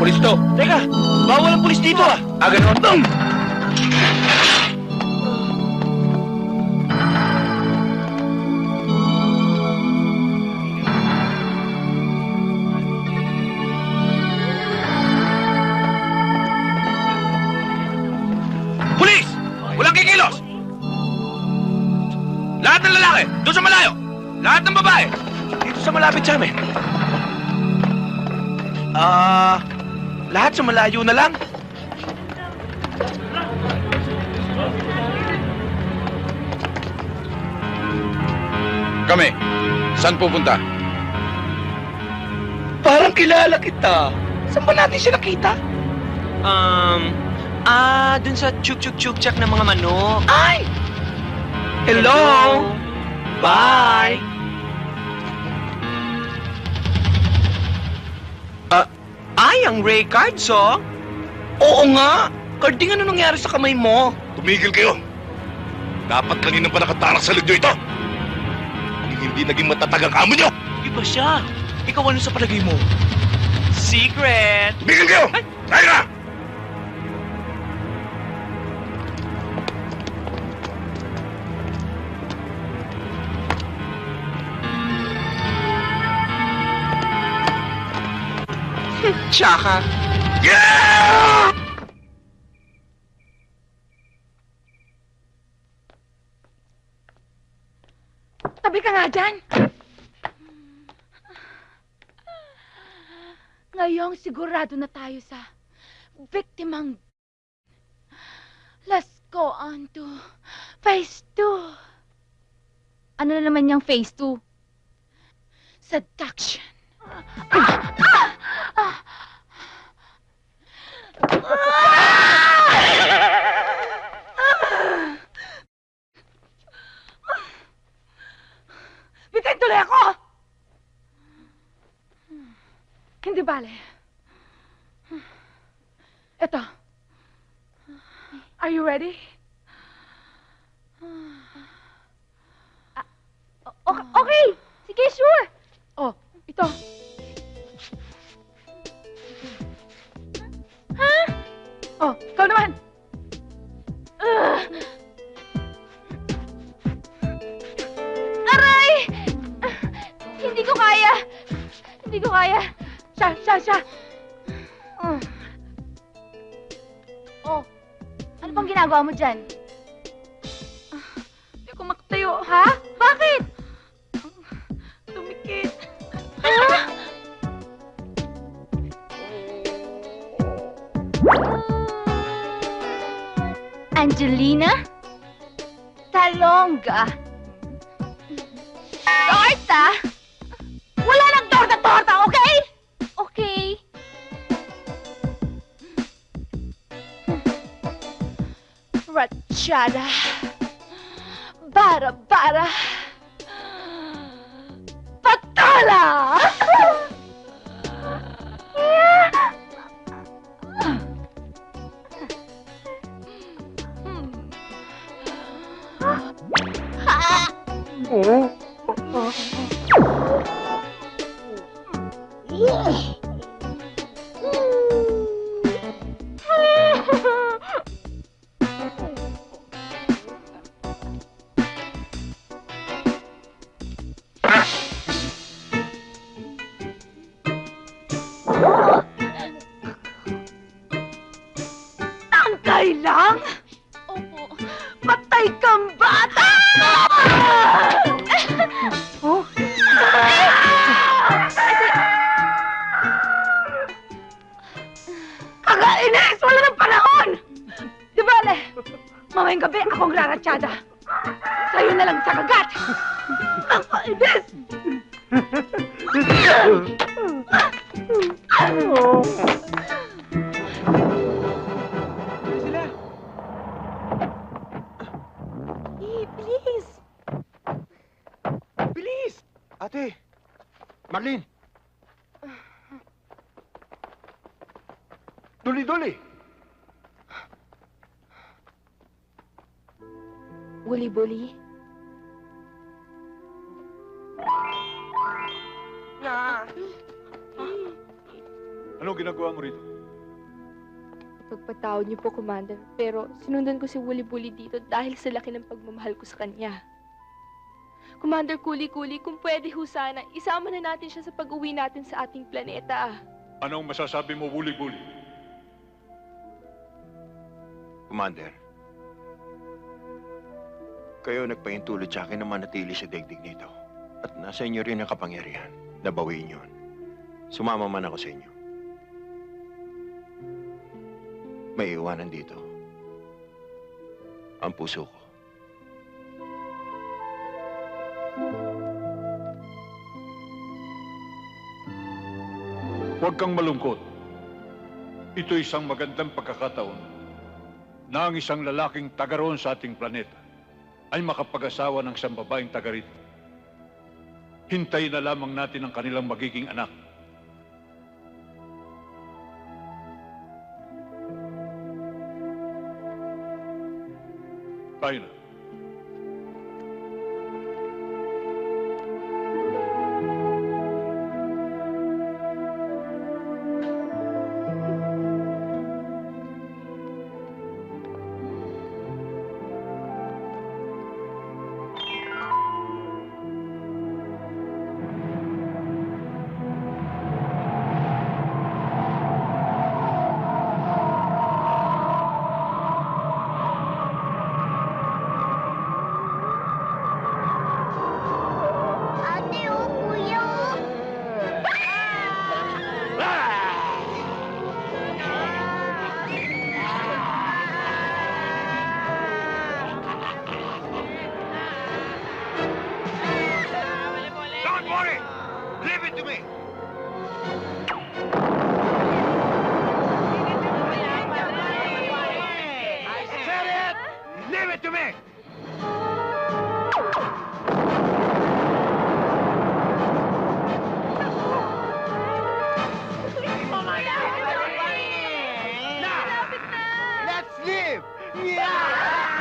Pulis to. Teka, bawal ang pulis dito ah. Ganun. Pulis! Walang kikilos! Lahat ng lalaki, doon sa malayo! Lahat ng babae, dito sa malapit sa amin. Lahat sa malayo na lang. Kami, saan pupunta? Parang kilala kita. Saan ba natin siya nakita? Dun sa chuk-chuk-chuk-chak ng mga manok. Ay! Hello! Bye! Ay, ang Ray cards, oh! Oo nga! Carding, ano nangyari sa kamay mo? Tumigil kayo! Dapat kanina pa nakatarak sa legyo ito! Hindi naging matatag ang amo nyo! Iba siya. Ikaw ano sa palagay mo? Secret! Tumigil kayo! Tayo na! Tsaka. Yeah! Tabi ka nga dyan. Ngayong sigurado na tayo sa biktimang. Let's go on to phase 2. Ano na naman yung phase 2? Seduction. Bitin tuloy ako! Hindi bale. Eto. Are you ready? Okay! Sige, sure! Oh, ito. Ha? Oh, ikaw naman. Aray! Hindi ko kaya. Hindi ko kaya. Siya. Oh, ano bang ginagawa mo dyan? Hindi ko makatayo. Ha? Bakit? Tumikit. Angelina? Talonga? Torta? Wala nang torta, okay? Okay. Ratchada. Bara. Patola! Tangkay lang? Opo. Patay kang bata! Oh? Kagainis! Wala ng panahon! Di bale, mamayang gabi akong raratsyada. Sa'yo na lang sa kagat! Nakainis! Please! Bilis! Ate! Marlene! Duli! Buli-buli? Na! Anong ginagawa mo rito? Ipagpatawad niyo po, Commander. Pero sinundan ko si Wuli-Buli dito dahil sa laki ng pagmamahal ko sa kanya. Commander Kuli-Kuli, kung pwede ho sana, isama na natin siya sa pag-uwi natin sa ating planeta. Anong masasabi mo, Wuli-Buli? Commander, kayo nagpahintulot sa akin na manatili sa daigdig nito. At nasa inyo rin ang kapangyarihan na bawiin yun. Sumama man ako sa inyo. May iwanan dito ang puso ko. Huwag kang malungkot. Ito isang magandang pagkakataon na ang isang lalaking taga roon sa ating planeta ay makapag-asawa ng isang babaeng taga rito. Hintayin na lamang natin ang kanilang magiging anak. Tayo na. Ate, oh, kuya, oh. Don't worry! Leave it to me! I said it! Leave it to me! Now, let's live! Yeah!